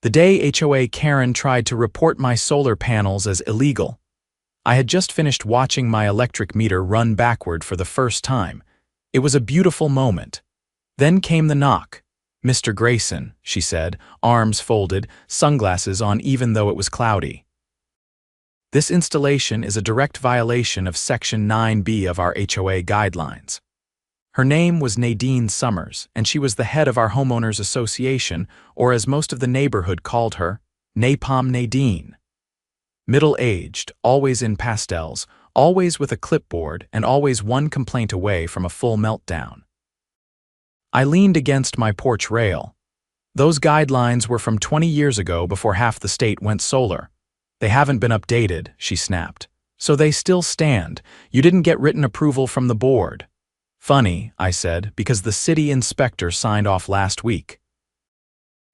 The day HOA Karen tried to report my solar panels as illegal. I had just finished watching my electric meter run backward for the first time. It was a beautiful moment. Then came the knock. "Mr. Grayson," she said, arms folded, sunglasses on even though it was cloudy. "This installation is a direct violation of Section 9B of our HOA guidelines." Her name was Nadine Summers, and she was the head of our homeowners association, or as most of the neighborhood called her, Napalm Nadine. Middle-aged, always in pastels, always with a clipboard, and always one complaint away from a full meltdown. I leaned against my porch rail. Those guidelines were from 20 years ago before half the state went solar. "They haven't been updated," she snapped. "So they still stand. You didn't get written approval from the board." "Funny," I said, "because the city inspector signed off last week."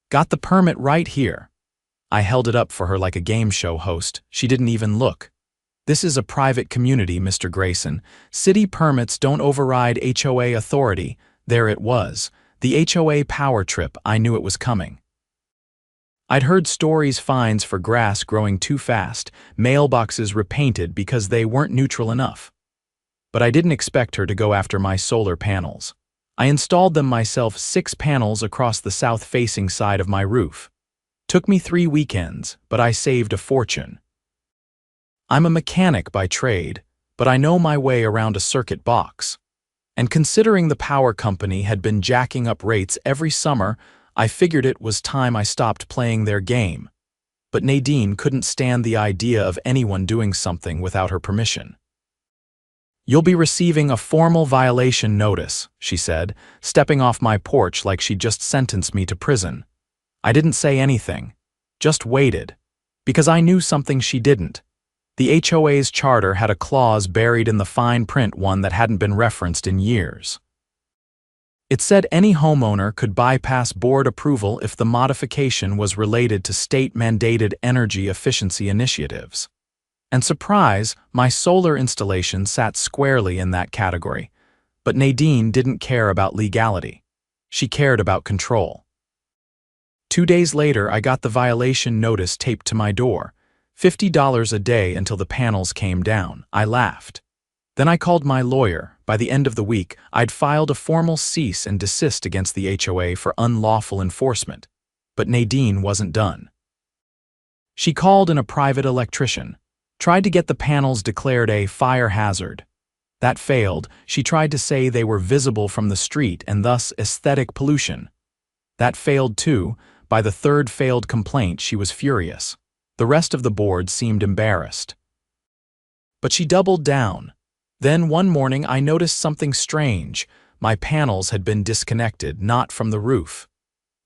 "Got the permit right here." I held it up for her like a game show host. She didn't even look. "This is a private community, Mr. Grayson. City permits don't override HOA authority." There it was. The HOA power trip. I knew it was coming. I'd heard stories, fines for grass growing too fast, mailboxes repainted because they weren't neutral enough. But I didn't expect her to go after my solar panels. I installed them myself, 6 panels across the south-facing side of my roof. Took me 3 weekends, but I saved a fortune. I'm a mechanic by trade, but I know my way around a circuit box. And considering the power company had been jacking up rates every summer, I figured it was time I stopped playing their game. But Nadine couldn't stand the idea of anyone doing something without her permission. "You'll be receiving a formal violation notice," she said, stepping off my porch like she'd just sentenced me to prison. I didn't say anything, just waited, because I knew something she didn't. The HOA's charter had a clause buried in the fine print, one that hadn't been referenced in years. It said any homeowner could bypass board approval if the modification was related to state-mandated energy efficiency initiatives. And surprise, my solar installation sat squarely in that category. But Nadine didn't care about legality. She cared about control. 2 days later, I got the violation notice taped to my door. $50 a day until the panels came down. I laughed. Then I called my lawyer. By the end of the week, I'd filed a formal cease and desist against the HOA for unlawful enforcement. But Nadine wasn't done. She called in a private electrician. Tried to get the panels declared a fire hazard. That failed. She tried to say they were visible from the street and thus aesthetic pollution. That failed too. By the 3rd failed complaint, she was furious. The rest of the board seemed embarrassed. But she doubled down. Then one morning I noticed something strange. My panels had been disconnected, not from the roof.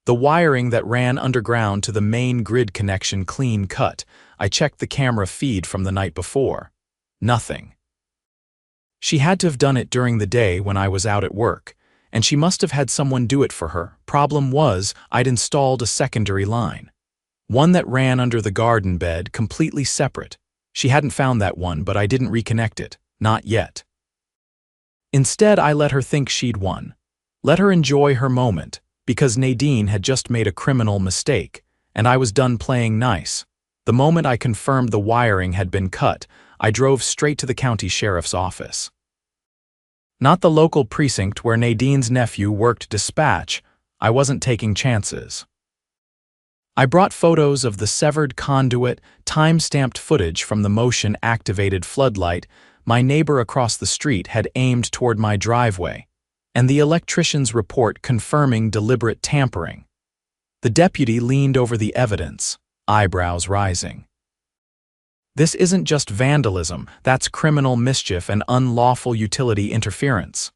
The wiring that ran underground to the main grid connection clean cut. I checked the camera feed from the night before. Nothing. She had to have done it during the day when I was out at work, and she must have had someone do it for her. Problem was, I'd installed a secondary line. One that ran under the garden bed, completely separate. She hadn't found that one, but I didn't reconnect it. Not yet. Instead, I let her think she'd won. Let her enjoy her moment, because Nadine had just made a criminal mistake, and I was done playing nice. The moment I confirmed the wiring had been cut, I drove straight to the county sheriff's office. Not the local precinct where Nadine's nephew worked dispatch. I wasn't taking chances. I brought photos of the severed conduit, time-stamped footage from the motion-activated floodlight my neighbor across the street had aimed toward my driveway, and the electrician's report confirming deliberate tampering. The deputy leaned over the evidence, eyebrows rising. "This isn't just vandalism, that's criminal mischief and unlawful utility interference."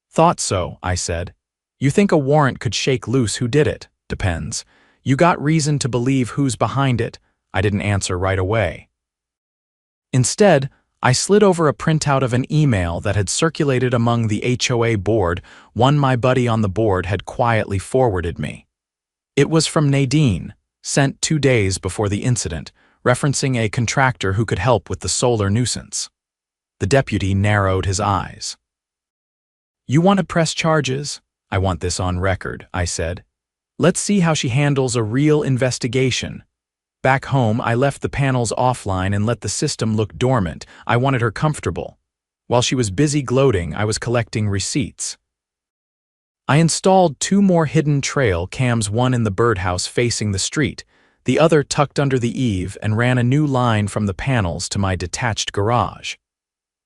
"Thought so," I said. "You think a warrant could shake loose who did it? Depends. You got reason to believe who's behind it?" I didn't answer right away. Instead, I slid over a printout of an email that had circulated among the HOA board, one my buddy on the board had quietly forwarded me. It was from Nadine, sent 2 days before the incident, referencing a contractor who could help with the solar nuisance. The deputy narrowed his eyes. "You want to press charges?" "I want this on record," I said. Let's see how she handles a real investigation. Back home, I left the panels offline and let the system look dormant. I wanted her comfortable. While she was busy gloating, I was collecting receipts. I installed 2 more hidden trail cams, one in the birdhouse facing the street, the other tucked under the eave, and ran a new line from the panels to my detached garage.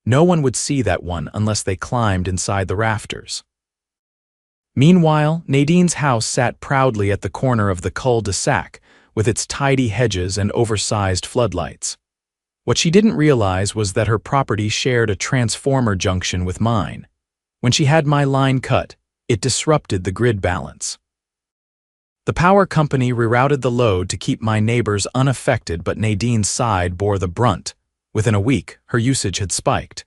No one would see that one unless they climbed inside the rafters. Meanwhile, Nadine's house sat proudly at the corner of the cul-de-sac, with its tidy hedges and oversized floodlights. What she didn't realize was that her property shared a transformer junction with mine. When she had my line cut, it disrupted the grid balance. The power company rerouted the load to keep my neighbors unaffected, but Nadine's side bore the brunt. Within a week, her usage had spiked.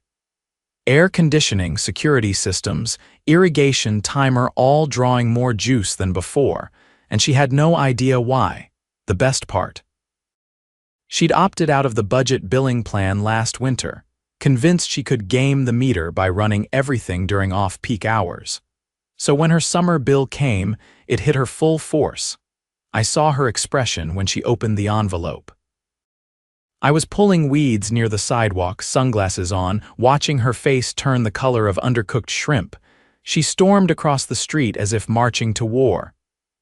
Air conditioning, security systems, irrigation, timer, all drawing more juice than before, and she had no idea why. The best part: she'd opted out of the budget billing plan last winter, convinced she could game the meter by running everything during off-peak hours. So when her summer bill came, it hit her full force. I saw her expression when she opened the envelope. I was pulling weeds near the sidewalk, sunglasses on, watching her face turn the color of undercooked shrimp. She stormed across the street as if marching to war.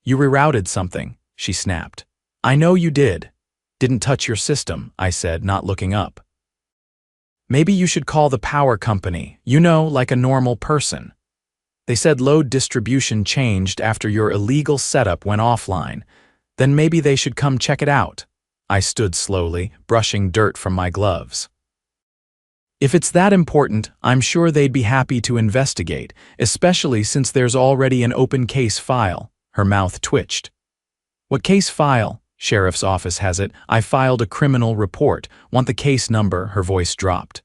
"You rerouted something," she snapped. "I know you did." "Didn't touch your system," I said, not looking up. "Maybe you should call the power company, like a normal person. They said load distribution changed after your illegal setup went offline. Then maybe they should come check it out." I stood slowly, brushing dirt from my gloves. "If it's that important, I'm sure they'd be happy to investigate, especially since there's already an open case file." Her mouth twitched. "What case file?" "Sheriff's office has it. I filed a criminal report. Want the case number?" Her voice dropped.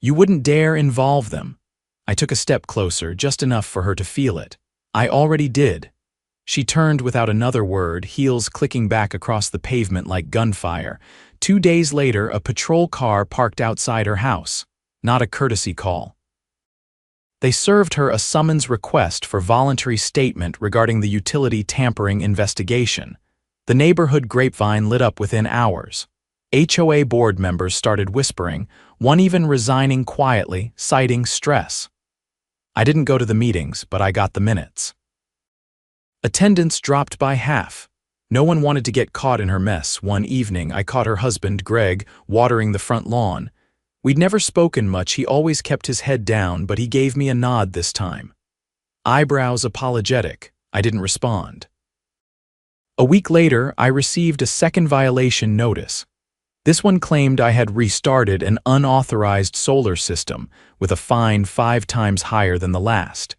"You wouldn't dare involve them." I took a step closer, just enough for her to feel it. "I already did." She turned without another word, heels clicking back across the pavement like gunfire. 2 days later, a patrol car parked outside her house. Not a courtesy call. They served her a summons request for voluntary statement regarding the utility tampering investigation. The neighborhood grapevine lit up within hours. HOA board members started whispering, one even resigning quietly, citing stress. I didn't go to the meetings, but I got the minutes. Attendance dropped by half. No one wanted to get caught in her mess. One evening, I caught her husband, Greg, watering the front lawn. We'd never spoken much. He always kept his head down, but he gave me a nod this time. Eyebrows apologetic. I didn't respond. A week later, I received a second violation notice. This one claimed I had restarted an unauthorized solar system with a fine 5 times higher than the last.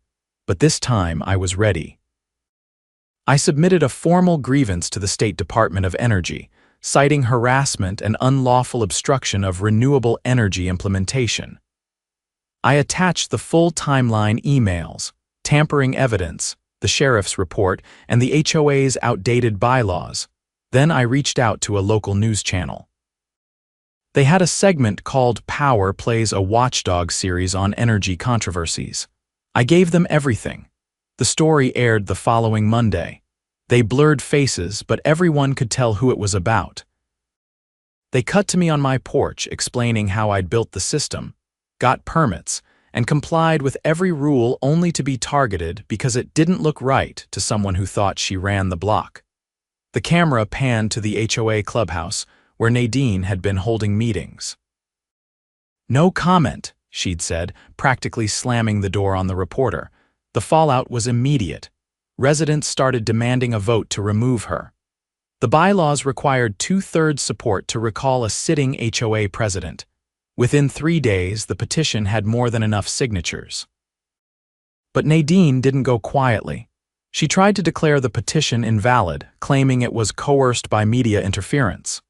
But this time, I was ready. I submitted a formal grievance to the State Department of Energy, citing harassment and unlawful obstruction of renewable energy implementation. I attached the full timeline: emails, tampering evidence, the sheriff's report, and the HOA's outdated bylaws. Then I reached out to a local news channel. They had a segment called Power Plays a Watchdog series on energy controversies. I gave them everything. The story aired the following Monday. They blurred faces, but everyone could tell who it was about. They cut to me on my porch, explaining how I'd built the system, got permits, and complied with every rule, only to be targeted because it didn't look right to someone who thought she ran the block. The camera panned to the HOA clubhouse, where Nadine had been holding meetings. "No comment," she'd said, practically slamming the door on the reporter. The fallout was immediate. Residents started demanding a vote to remove her. The bylaws required 2/3 support to recall a sitting HOA president. Within 3 days, the petition had more than enough signatures. But Nadine didn't go quietly. She tried to declare the petition invalid, claiming it was coerced by media interference.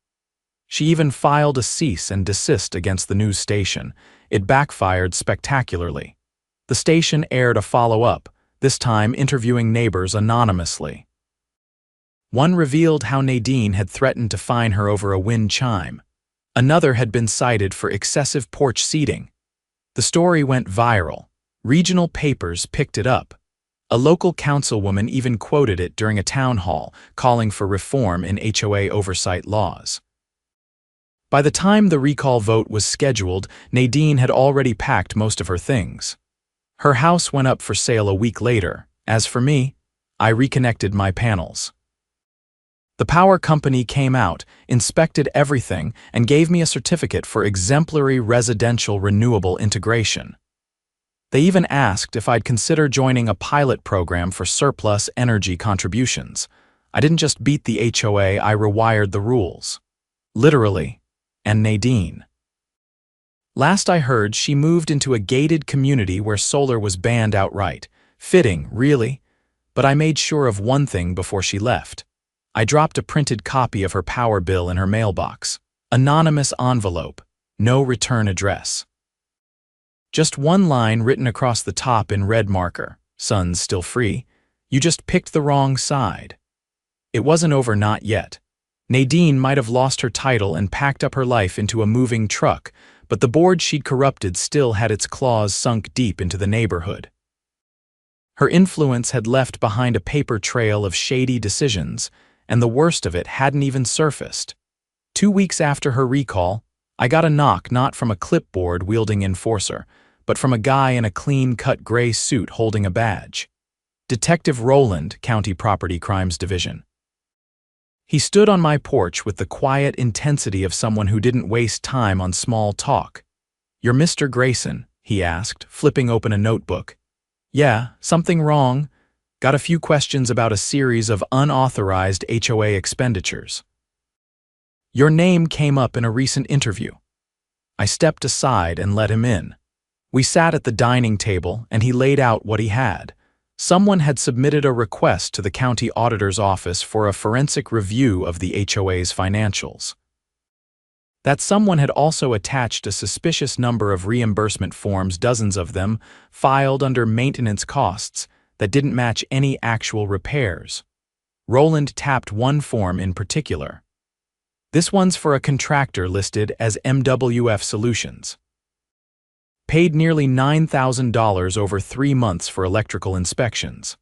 She even filed a cease and desist against the news station. It backfired spectacularly. The station aired a follow-up, this time interviewing neighbors anonymously. One revealed how Nadine had threatened to fine her over a wind chime. Another had been cited for excessive porch seating. The story went viral. Regional papers picked it up. A local councilwoman even quoted it during a town hall, calling for reform in HOA oversight laws. By the time the recall vote was scheduled, Nadine had already packed most of her things. Her house went up for sale a week later. As for me, I reconnected my panels. The power company came out, inspected everything, and gave me a certificate for exemplary residential renewable integration. They even asked if I'd consider joining a pilot program for surplus energy contributions. I didn't just beat the HOA, I rewired the rules. Literally. And Nadine. Last I heard, she moved into a gated community where solar was banned outright. Fitting, really. But I made sure of one thing before she left. I dropped a printed copy of her power bill in her mailbox. Anonymous envelope. No return address. Just one line written across the top in red marker. Sun's still free. You just picked the wrong side. It wasn't over, not yet. Nadine might have lost her title and packed up her life into a moving truck, but the board she'd corrupted still had its claws sunk deep into the neighborhood. Her influence had left behind a paper trail of shady decisions, and the worst of it hadn't even surfaced. 2 weeks after her recall, I got a knock not from a clipboard-wielding enforcer, but from a guy in a clean-cut gray suit holding a badge. Detective Roland, County Property Crimes Division. He stood on my porch with the quiet intensity of someone who didn't waste time on small talk. "You're Mr. Grayson?" he asked, flipping open a notebook. "Yeah, something wrong? Got a few questions about a series of unauthorized HOA expenditures. Your name came up in a recent interview." I stepped aside and let him in. We sat at the dining table, and he laid out what he had. Someone had submitted a request to the county auditor's office for a forensic review of the HOA's financials. That someone had also attached a suspicious number of reimbursement forms, dozens of them, filed under maintenance costs, that didn't match any actual repairs. Roland tapped one form in particular. This one's for a contractor listed as MWF Solutions. Paid nearly $9,000 over 3 months for electrical inspections.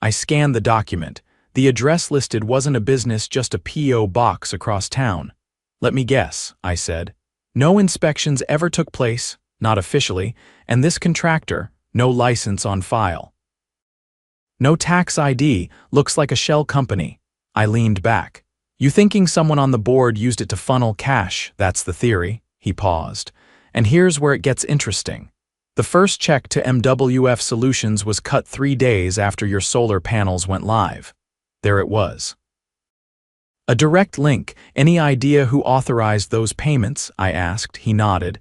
I scanned the document. The address listed wasn't a business, just a P.O. box across town. "Let me guess," I said. "No inspections ever took place, not officially, and this contractor, no license on file. No tax ID, looks like a shell company." I leaned back. "You thinking someone on the board used it to funnel cash, that's the theory." He paused. "And here's where it gets interesting. The first check to MWF Solutions was cut 3 days after your solar panels went live." There it was. "A direct link. Any idea who authorized those payments?" I asked. He nodded.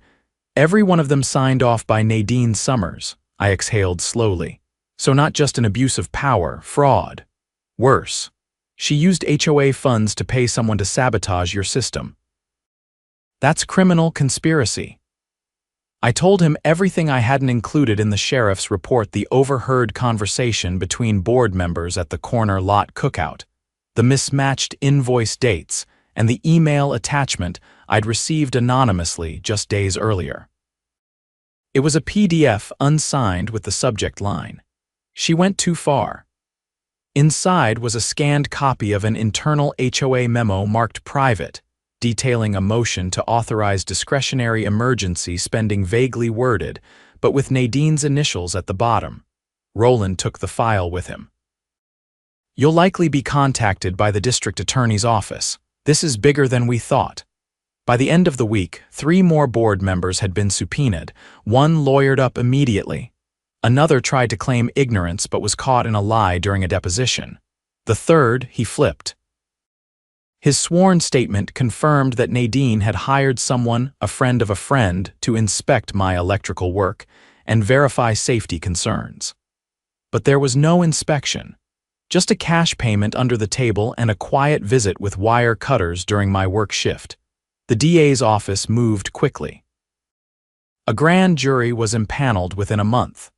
"Every one of them signed off by Nadine Summers." I exhaled slowly. "So not just an abuse of power, fraud. Worse. She used HOA funds to pay someone to sabotage your system. That's criminal conspiracy." I told him everything I hadn't included in the sheriff's report: the overheard conversation between board members at the corner lot cookout, the mismatched invoice dates, and the email attachment I'd received anonymously just days earlier. It was a PDF unsigned with the subject line, "She went too far." Inside was a scanned copy of an internal HOA memo marked private, detailing a motion to authorize discretionary emergency spending, vaguely worded, but with Nadine's initials at the bottom. Roland took the file with him. "You'll likely be contacted by the district attorney's office. This is bigger than we thought." By the end of the week, 3 more board members had been subpoenaed. One lawyered up immediately. Another tried to claim ignorance but was caught in a lie during a deposition. The third, he flipped. His sworn statement confirmed that Nadine had hired someone, a friend of a friend, to inspect my electrical work and verify safety concerns. But there was no inspection, just a cash payment under the table and a quiet visit with wire cutters during my work shift. The DA's office moved quickly. A grand jury was impaneled within a month.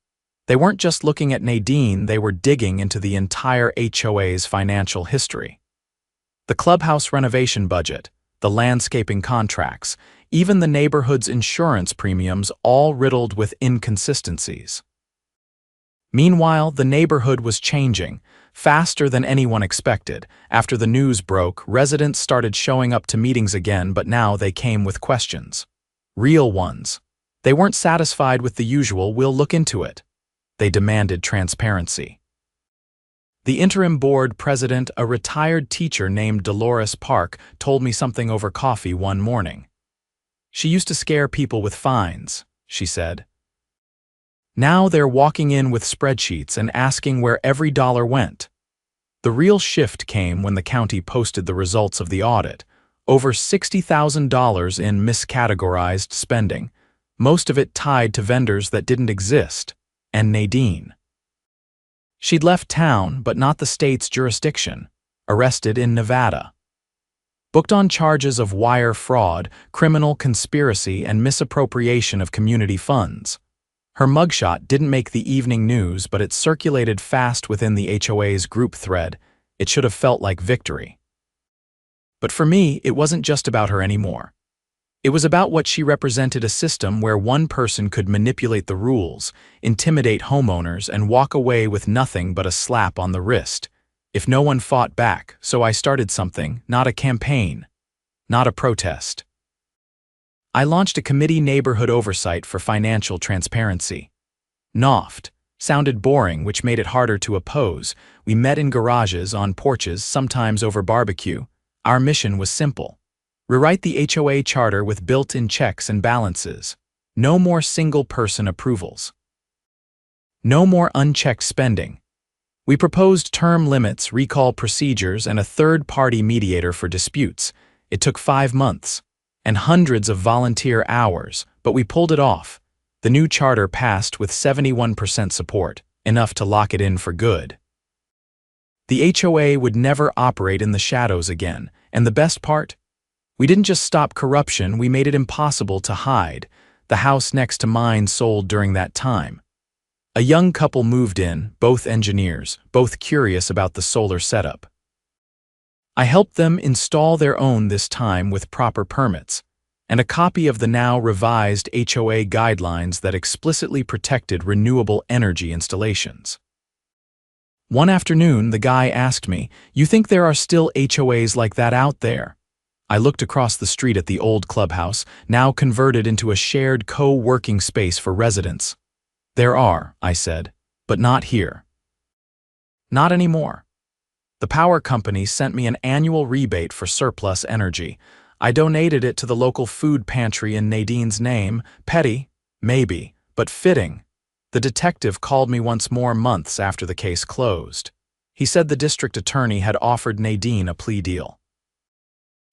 They weren't just looking at Nadine, they were digging into the entire HOA's financial history. The clubhouse renovation budget, the landscaping contracts, even the neighborhood's insurance premiums, all riddled with inconsistencies. Meanwhile, the neighborhood was changing, faster than anyone expected. After the news broke, residents started showing up to meetings again, but now they came with questions. Real ones. They weren't satisfied with the usual, "We'll look into it." They demanded transparency. The interim board president, a retired teacher named Dolores Park, told me something over coffee one morning. "She used to scare people with fines," she said. "Now they're walking in with spreadsheets and asking where every dollar went." The real shift came when the county posted the results of the audit. Over $60,000 in miscategorized spending, most of it tied to vendors that didn't exist, and Nadine. She'd left town, but not the state's jurisdiction, arrested in Nevada. Booked on charges of wire fraud, criminal conspiracy, and misappropriation of community funds. Her mugshot didn't make the evening news, but it circulated fast within the HOA's group thread. It should have felt like victory. But for me, it wasn't just about her anymore. It was about what she represented: a system where one person could manipulate the rules, intimidate homeowners, and walk away with nothing but a slap on the wrist, if no one fought back. So I started something, not a campaign, not a protest. I launched a committee, Neighborhood Oversight for Financial Transparency. NOFT sounded boring, which made it harder to oppose. We met in garages, on porches, sometimes over barbecue. Our mission was simple: rewrite the HOA charter with built-in checks and balances. No more single-person approvals. No more unchecked spending. We proposed term limits, recall procedures, and a third-party mediator for disputes. It took 5 months and hundreds of volunteer hours, but we pulled it off. The new charter passed with 71% support, enough to lock it in for good. The HOA would never operate in the shadows again, and the best part? We didn't just stop corruption, we made it impossible to hide. The house next to mine sold during that time. A young couple moved in, both engineers, both curious about the solar setup. I helped them install their own, this time with proper permits, and a copy of the now revised HOA guidelines that explicitly protected renewable energy installations. One afternoon, the guy asked me, "You think there are still HOAs like that out there?" I looked across the street at the old clubhouse, now converted into a shared co-working space for residents. "There are," I said, "but not here." Not anymore. The power company sent me an annual rebate for surplus energy. I donated it to the local food pantry in Nadine's name. Petty, maybe, but fitting. The detective called me once more, months after the case closed. He said the district attorney had offered Nadine a plea deal.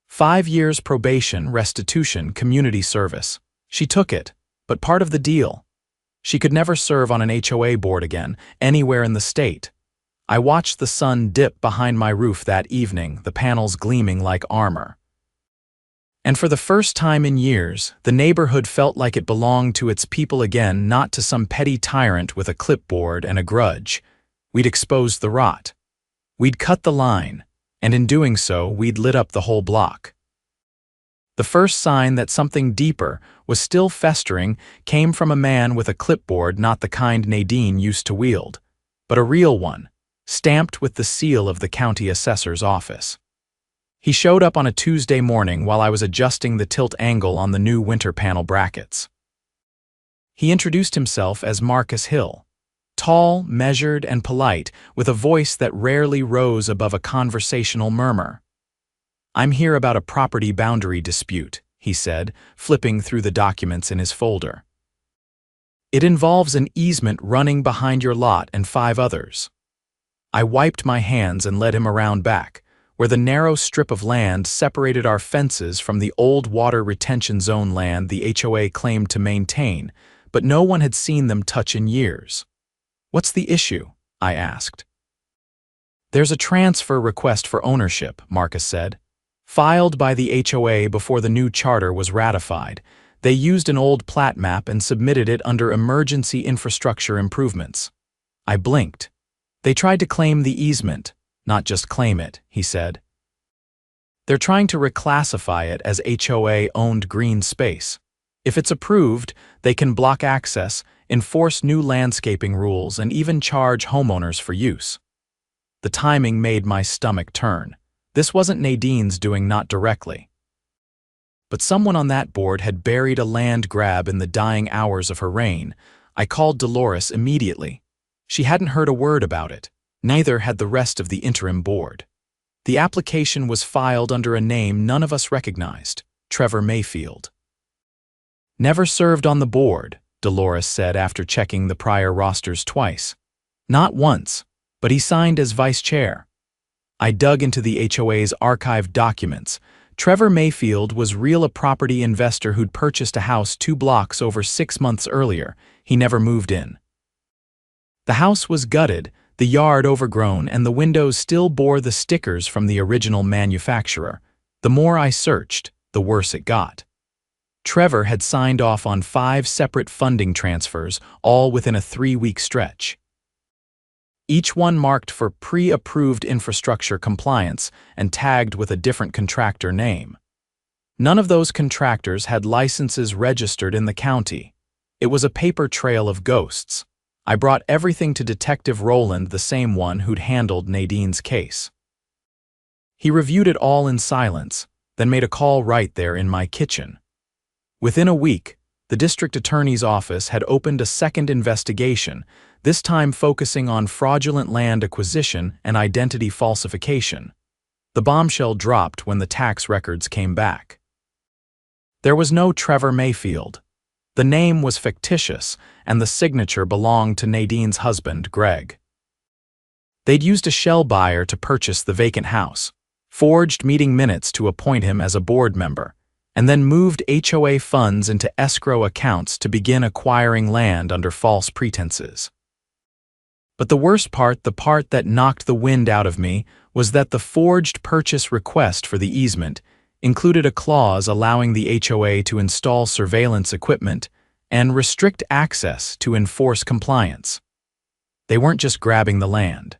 5 years probation, restitution, community service. She took it, but part of the deal: she could never serve on an HOA board again, anywhere in the state. I watched the sun dip behind my roof that evening, the panels gleaming like armor. And for the first time in years, the neighborhood felt like it belonged to its people again, not to some petty tyrant with a clipboard and a grudge. We'd exposed the rot. We'd cut the line, and in doing so, we'd lit up the whole block. The first sign that something deeper was still festering came from a man with a clipboard, not the kind Nadine used to wield, but a real one, stamped with the seal of the county assessor's office. He showed up on a Tuesday morning while I was adjusting the tilt angle on the new winter panel brackets. He introduced himself as Marcus Hill, tall, measured, and polite, with a voice that rarely rose above a conversational murmur. "I'm here about a property boundary dispute," he said, flipping through the documents in his folder. "It involves an easement running behind your lot and 5 others." I wiped my hands and led him around back, where the narrow strip of land separated our fences from the old water retention zone land the HOA claimed to maintain, but no one had seen them touch in years. "What's the issue?" I asked. "There's a transfer request for ownership," Marcus said, "filed by the HOA before the new charter was ratified. They used an old plat map and submitted it under emergency infrastructure improvements." I blinked. "They tried to claim the easement, not just claim it," he said. "They're trying to reclassify it as HOA-owned green space. If it's approved, they can block access, enforce new landscaping rules, and even charge homeowners for use. The timing made my stomach turn. This wasn't Nadine's doing, not directly. But someone on that board had buried a land grab in the dying hours of her reign. I called Dolores immediately. She hadn't heard a word about it. Neither had the rest of the interim board. The application was filed under a name none of us recognized, Trevor Mayfield. "Never served on the board," Dolores said after checking the prior rosters twice. "Not once, but he signed as vice chair." I dug into the HOA's archived documents. Trevor Mayfield was a property investor who'd purchased a house 2 blocks over 6 months earlier. He never moved in. The house was gutted, the yard overgrown, and the windows still bore the stickers from the original manufacturer. The more I searched, the worse it got. Trevor had signed off on 5 separate funding transfers, all within a 3-week stretch. Each one marked for pre-approved infrastructure compliance and tagged with a different contractor name. None of those contractors had licenses registered in the county. It was a paper trail of ghosts. I brought everything to Detective Rowland, the same one who'd handled Nadine's case. He reviewed it all in silence, then made a call right there in my kitchen. Within a week, the district attorney's office had opened a second investigation, this time focusing on fraudulent land acquisition and identity falsification. The bombshell dropped when the tax records came back. There was no Trevor Mayfield. The name was fictitious, and the signature belonged to Nadine's husband, Greg. They'd used a shell buyer to purchase the vacant house, forged meeting minutes to appoint him as a board member, and then moved HOA funds into escrow accounts to begin acquiring land under false pretenses. But the worst part, the part that knocked the wind out of me, was that the forged purchase request for the easement included a clause allowing the HOA to install surveillance equipment and restrict access to enforce compliance. They weren't just grabbing the land.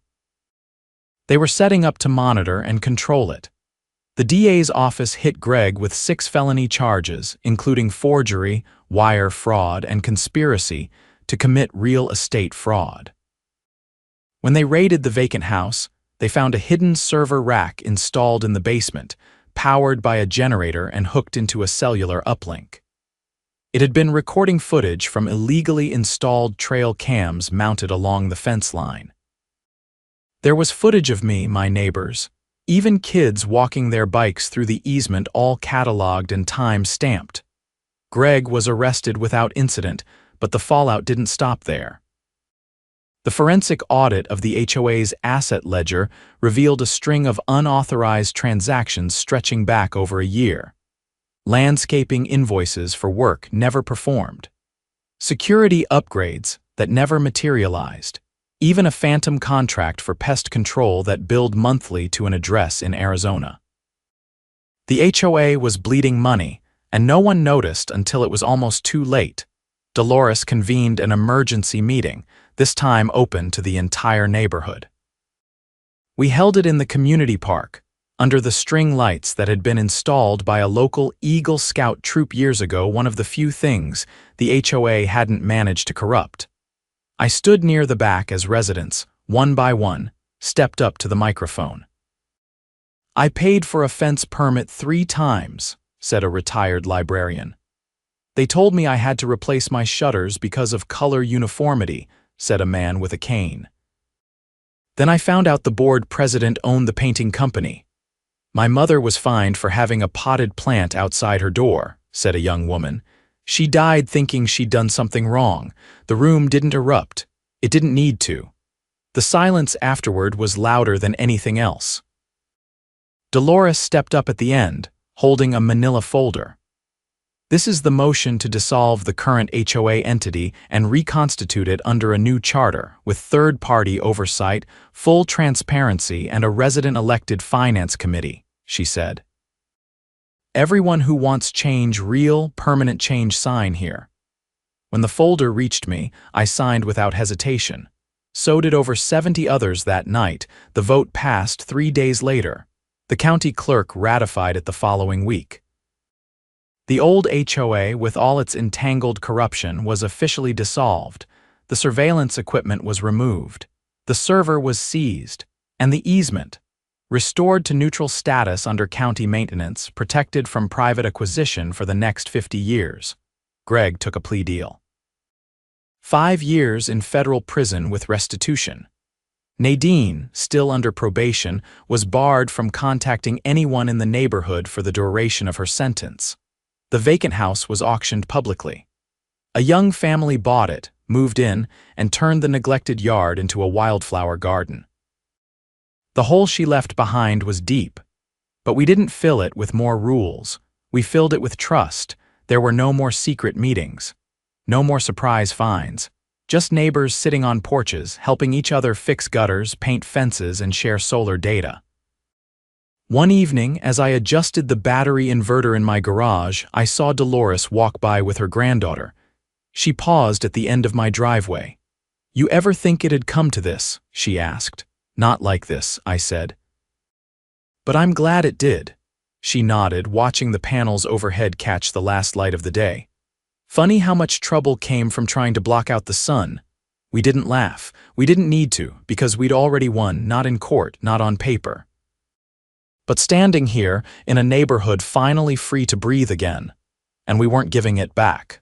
They were setting up to monitor and control it. The DA's office hit Greg with 6 felony charges, including forgery, wire fraud, and conspiracy to commit real estate fraud. When they raided the vacant house, they found a hidden server rack installed in the basement, powered by a generator and hooked into a cellular uplink. It had been recording footage from illegally installed trail cams mounted along the fence line. There was footage of me, my neighbors, even kids walking their bikes through the easement, all cataloged and time-stamped. Greg was arrested without incident, but the fallout didn't stop there. The forensic audit of the HOA's asset ledger revealed a string of unauthorized transactions stretching back over a year. Landscaping invoices for work never performed. Security upgrades that never materialized. Even a phantom contract for pest control that billed monthly to an address in Arizona. The HOA was bleeding money, and no one noticed until it was almost too late. Dolores convened an emergency meeting, this time open to the entire neighborhood. We held it in the community park, under the string lights that had been installed by a local Eagle Scout troop years ago, one of the few things the HOA hadn't managed to corrupt. I stood near the back as residents, one by one, stepped up to the microphone. "I paid for a fence permit 3 times, said a retired librarian. "They told me I had to replace my shutters because of color uniformity," said a man with a cane. "Then I found out the board president owned the painting company. My mother was fined for having a potted plant outside her door," said a young woman. "She died thinking she'd done something wrong. The room didn't erupt. It didn't need to." The silence afterward was louder than anything else. Dolores stepped up at the end, holding a manila folder. "This is the motion to dissolve the current HOA entity and reconstitute it under a new charter, with third-party oversight, full transparency, and a resident-elected finance committee," she said. "Everyone who wants change, real, permanent change, sign here." When the folder reached me, I signed without hesitation. So did over 70 others that night. The vote passed 3 days later. The county clerk ratified it the following week. The old HOA, with all its entangled corruption, was officially dissolved. The surveillance equipment was removed. The server was seized, and the easement, restored to neutral status under county maintenance, protected from private acquisition for the next 50 years. Greg took a plea deal. 5 years in federal prison with restitution. Nadine, still under probation, was barred from contacting anyone in the neighborhood for the duration of her sentence. The vacant house was auctioned publicly. A young family bought it, moved in, and turned the neglected yard into a wildflower garden. The hole she left behind was deep, but we didn't fill it with more rules. We filled it with trust. There were no more secret meetings, no more surprise finds, just neighbors sitting on porches, helping each other fix gutters, paint fences, and share solar data. One evening, as I adjusted the battery inverter in my garage, I saw Dolores walk by with her granddaughter. She paused at the end of my driveway. "You ever think it'd come to this?" she asked. "Not like this," I said. "But I'm glad it did." She nodded, watching the panels overhead catch the last light of the day. Funny how much trouble came from trying to block out the sun. We didn't laugh. We didn't need to, because we'd already won, not in court, not on paper. But standing here, in a neighborhood finally free to breathe again, and we weren't giving it back.